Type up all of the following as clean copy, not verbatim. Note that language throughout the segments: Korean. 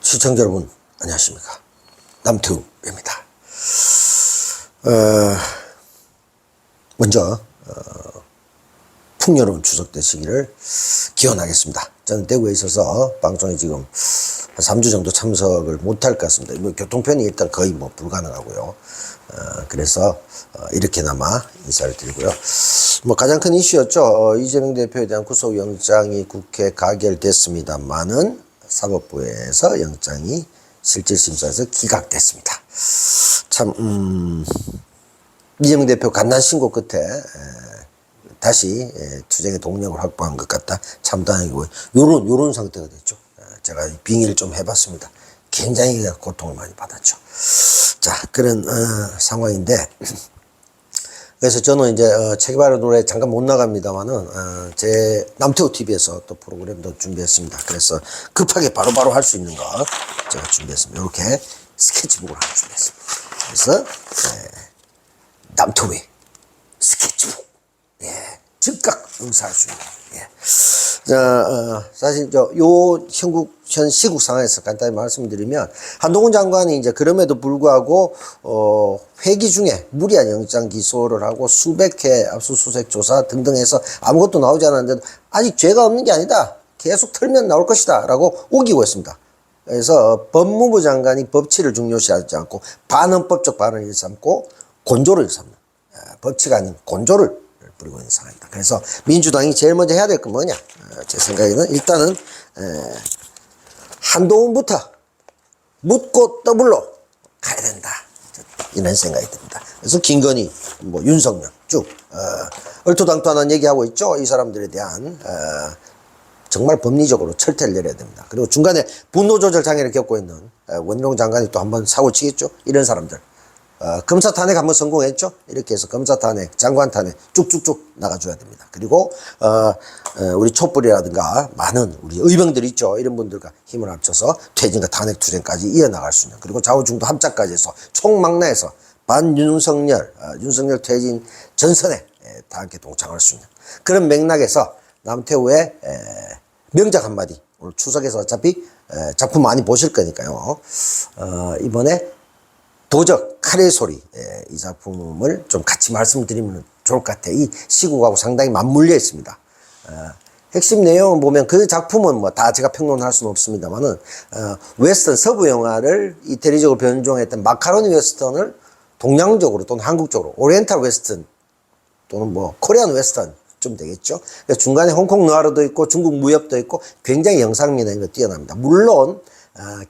시청자 여러분 안녕하십니까, 남태우입니다. 먼저 풍요로운 추석 되시기를 기원하겠습니다. 저는 대구에 있어서 방송에 지금 한 3주 정도 참석을 못할 것 같습니다. 뭐 교통편이 일단 거의 뭐 불가능하고요. 그래서 이렇게나마 인사를 드리고요. 뭐 가장 큰 이슈였죠. 이재명 대표에 대한 구속영장이 국회 가결됐습니다만은 사법부에서 영장이 실질심사에서 기각됐습니다. 참 이재명 대표 간난 신고 끝에 다시 투쟁의 동력을 확보한 것 같다. 참 다행이고, 요런 상태가 됐죠. 제가 빙의를 좀 해봤습니다. 굉장히 고통을 많이 받았죠. 자, 그런 상황인데, 그래서 저는 이제 체계바라 노래 잠깐 못 나갑니다만은 제 남태우 TV에서 또 프로그램도 준비했습니다. 그래서 급하게 바로바로 할 수 있는 거 제가 준비했습니다. 이렇게 스케치북을 하나 준비했습니다. 그래서 남태우의 스케치북, 즉각 응사할 수 있는. 사실 현 시국 상황에서 간단히 말씀드리면, 한동훈 장관이 이제 그럼에도 불구하고 회기 중에 무리한 영장 기소를 하고 수백 회 압수수색 조사 등등 해서 아무것도 나오지 않았는데도 아직 죄가 없는 게 아니다, 계속 털면 나올 것이다 라고 우기고 있습니다. 그래서 법무부 장관이 법치를 중요시하지 않고 반헌법적 발언을 일삼고 곤조를 일삼는, 법치가 아닌 곤조를 부리고 있는 상황입니다. 그래서 민주당이 제일 먼저 해야 될 건 뭐냐, 제 생각에는 일단은 한동훈부터 묻고 더블로 가야 된다, 이런 생각이 듭니다. 그래서 김건희, 뭐 윤석열 쭉 얼토당토하는 얘기하고 있죠. 이 사람들에 대한 정말 법리적으로 철퇴를 내려야 됩니다. 그리고 중간에 분노조절 장애를 겪고 있는 원희룡 장관이 또 한번 사고 치겠죠. 이런 사람들 검사 탄핵 한번 성공했죠. 이렇게 해서 검사 탄핵, 장관 탄핵 쭉쭉쭉 나가줘야 됩니다. 그리고 우리 촛불이라든가 많은 우리 의병들 있죠. 이런 분들과 힘을 합쳐서 퇴진과 탄핵 투쟁까지 이어나갈 수 있는, 그리고 좌우중도 합작까지 해서 총망라해서 반윤석열, 윤석열 퇴진 전선에 다 함께 동참할 수 있는 그런 맥락에서 남태우의 명작 한마디, 오늘 추석에서 어차피 작품 많이 보실 거니까요. 이번에 도적 카레 소리, 이 작품을 좀 같이 말씀드리면 좋을 것 같아요. 이 시국하고 상당히 맞물려 있습니다. 핵심 내용을 보면 그 작품은 뭐 다 제가 평론할 수는 없습니다만은 웨스턴 서부 영화를 이태리적으로 변종했던 마카로니 웨스턴을 동양적으로 또는 한국적으로 오리엔탈 웨스턴 또는 뭐 코리안 웨스턴 좀 되겠죠. 중간에 홍콩 느와르도 있고 중국 무협도 있고 굉장히 영상미나 이런 거 뛰어납니다. 물론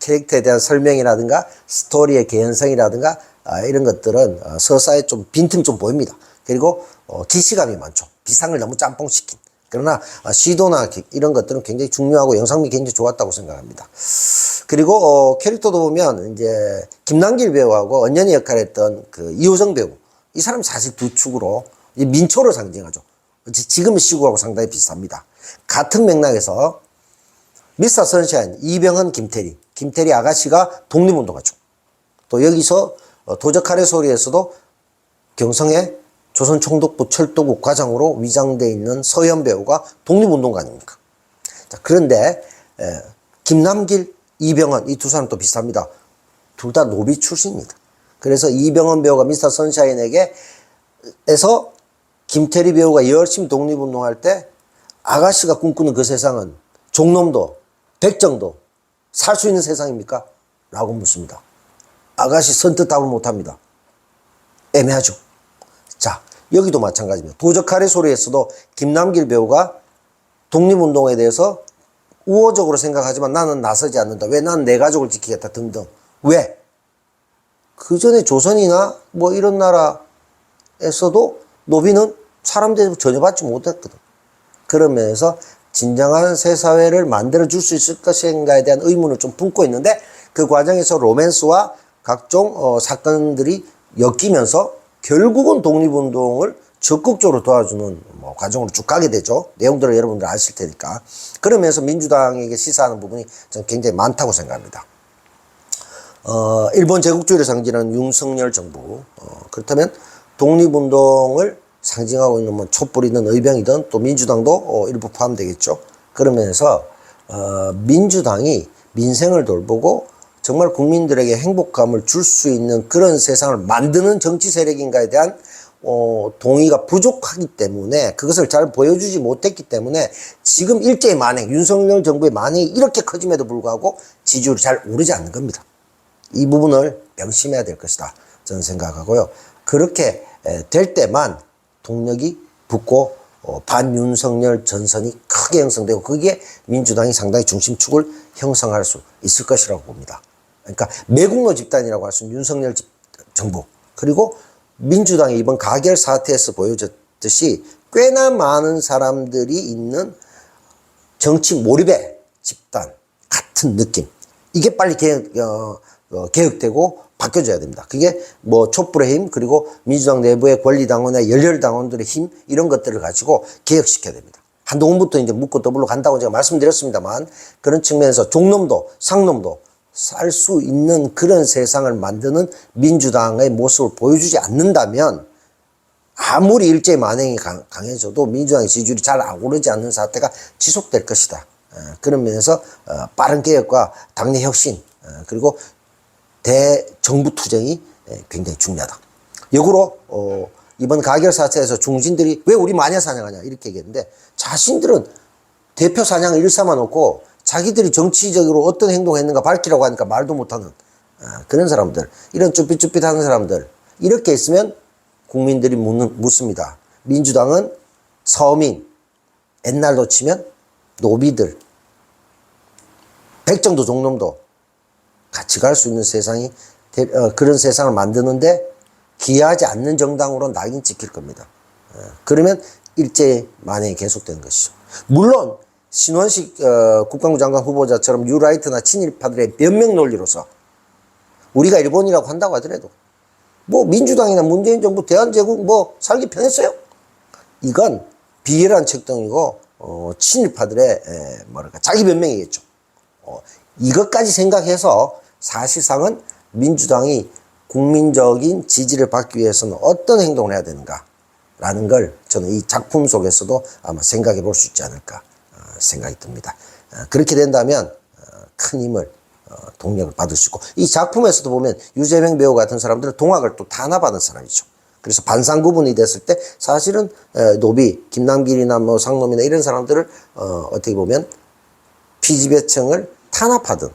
캐릭터에 대한 설명이라든가 스토리의 개연성이라든가 이런 것들은 서사에 좀 빈틈 좀 보입니다. 그리고 기시감이 많죠. 비상을 너무 짬뽕시킨. 그러나 시도나 이런 것들은 굉장히 중요하고 영상미 굉장히 좋았다고 생각합니다. 그리고 캐릭터도 보면 이제 김남길 배우하고 언년이 역할을 했던 그 이호정 배우, 이 사람이 사실 두 축으로 민초를 상징하죠. 지금의 시국하고 상당히 비슷합니다. 같은 맥락에서 미스터 선샤인 이병헌 김태리 아가씨가 독립운동가죠. 또 여기서 도적 카레 소리에서도 경성의 조선총독부 철도국 과장으로 위장되어 있는 서현 배우가 독립운동가 아닙니까? 자, 그런데 김남길, 이병헌 이 두 사람 또 비슷합니다. 둘 다 노비 출신입니다. 그래서 이병헌 배우가 미스터 선샤인에게서 김태리 배우가 열심히 독립운동할 때 아가씨가 꿈꾸는 그 세상은 종놈도 백정도 살 수 있는 세상입니까? 라고 묻습니다. 아가씨 선뜻 답을 못합니다. 애매하죠. 자, 여기도 마찬가지입니다. 도적 카레 소리에서도 김남길 배우가 독립운동에 대해서 우호적으로 생각하지만 나는 나서지 않는다. 왜? 나는 내 가족을 지키겠다 등등. 왜? 그 전에 조선이나 뭐 이런 나라에서도 노비는 사람 대접 전혀 받지 못했거든. 그런 면에서 진정한 새 사회를 만들어줄 수 있을 것인가에 대한 의문을 좀 품고 있는데, 그 과정에서 로맨스와 각종 사건들이 엮이면서 결국은 독립운동을 적극적으로 도와주는 과정으로 쭉 가게 되죠. 내용들을 여러분들 아실 테니까. 그러면서 민주당에게 시사하는 부분이 저는 굉장히 많다고 생각합니다. 일본 제국주의를 상징하는 윤석열 정부, 그렇다면 독립운동을 상징하고 있는 뭐 촛불이든 의병이든 또 민주당도 일부 포함되겠죠. 그러면서 민주당이 민생을 돌보고 정말 국민들에게 행복감을 줄 수 있는 그런 세상을 만드는 정치 세력인가에 대한 동의가 부족하기 때문에, 그것을 잘 보여주지 못했기 때문에 지금 일제의 만행, 윤석열 정부의 만행이 이렇게 커짐에도 불구하고 지지율이 잘 오르지 않는 겁니다. 이 부분을 명심해야 될 것이다, 저는 생각하고요. 그렇게 될 때만 동력이 붙고 반윤석열 전선이 크게 형성되고, 그게 민주당이 상당히 중심축을 형성할 수 있을 것이라고 봅니다. 그러니까 매국노 집단이라고 할 수 있는 윤석열 정부, 그리고 민주당이 이번 가결 사태에서 보여줬듯이 꽤나 많은 사람들이 있는 정치 몰입의 집단 같은 느낌, 이게 빨리 개혁되고 바뀌어져야 됩니다. 그게 뭐 촛불의 힘, 그리고 민주당 내부의 권리당원의 열혈당원들의 힘, 이런 것들을 가지고 개혁시켜야 됩니다. 한동훈부터 이제 묻고 더불어 간다고 제가 말씀드렸습니다만, 그런 측면에서 종놈도 상놈도 살 수 있는 그런 세상을 만드는 민주당의 모습을 보여주지 않는다면, 아무리 일제의 만행이 강해져도 민주당의 지지율이 잘 오르지 않는 사태가 지속될 것이다. 그런 면에서 빠른 개혁과 당내 혁신, 그리고 대정부 투쟁이 굉장히 중요하다. 역으로 이번 가결 사태에서 중진들이 왜 우리 마녀 사냥하냐 이렇게 얘기했는데, 자신들은 대표 사냥을 일삼아 놓고 자기들이 정치적으로 어떤 행동을 했는가 밝히라고 하니까 말도 못하는 그런 사람들, 이런 쭈삣쭈삣하는 사람들, 이렇게 있으면 국민들이 묻습니다. 민주당은 서민, 옛날로 치면 노비들, 백정도 종놈도 같이 갈 수 있는 세상이, 그런 세상을 만드는데 기여하지 않는 정당으로 낙인 찍힐 겁니다. 그러면 일제의 만행이 계속되는 것이죠. 물론 신원식 국방부 장관 후보자처럼 뉴라이트나 친일파들의 변명 논리로서 우리가 일본이라고 한다고 하더라도 뭐 민주당이나 문재인 정부 대한제국 뭐 살기 편했어요? 이건 비열한 책동이고 친일파들의 뭐랄까 자기 변명이겠죠. 이것까지 생각해서 사실상은 민주당이 국민적인 지지를 받기 위해서는 어떤 행동을 해야 되는가 라는 걸 저는 이 작품 속에서도 아마 생각해 볼 수 있지 않을까 생각이 듭니다. 그렇게 된다면 큰 힘을 동력을 받을 수 있고, 이 작품에서도 보면 유재명 배우 같은 사람들은 동학을 또 탄압하는 사람이죠. 그래서 반상구분이 됐을 때 사실은 노비, 김남길이나 뭐 상놈이나 이런 사람들을 어떻게 보면 피지배청을 탄압하든,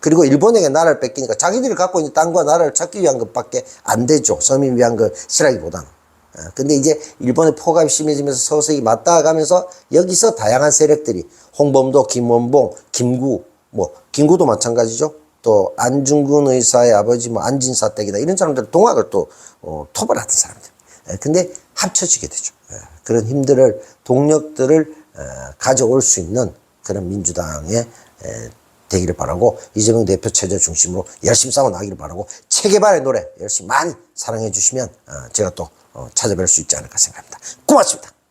그리고 일본에게 나라를 뺏기니까 자기들이 갖고 있는 땅과 나라를 찾기 위한 것밖에 안 되죠. 서민 위한 것이라기보다는. 근데 이제 일본의 포갑이 심해지면서 서서히 맞닿아가면서 여기서 다양한 세력들이 홍범도, 김원봉, 김구, 뭐 김구도 마찬가지죠. 또 안중근 의사의 아버지 뭐 안진사댁이다, 이런 사람들 동학을 또 토벌하던 사람들. 근데 합쳐지게 되죠. 그런 힘들을, 동력들을 가져올 수 있는 그런 민주당의 되기를 바라고, 이재명 대표 체제 중심으로 열심히 싸워 나가기를 바라고, 체계발의 노래 열심히 많이 사랑해 주시면 제가 또 찾아뵐 수 있지 않을까 생각합니다. 고맙습니다.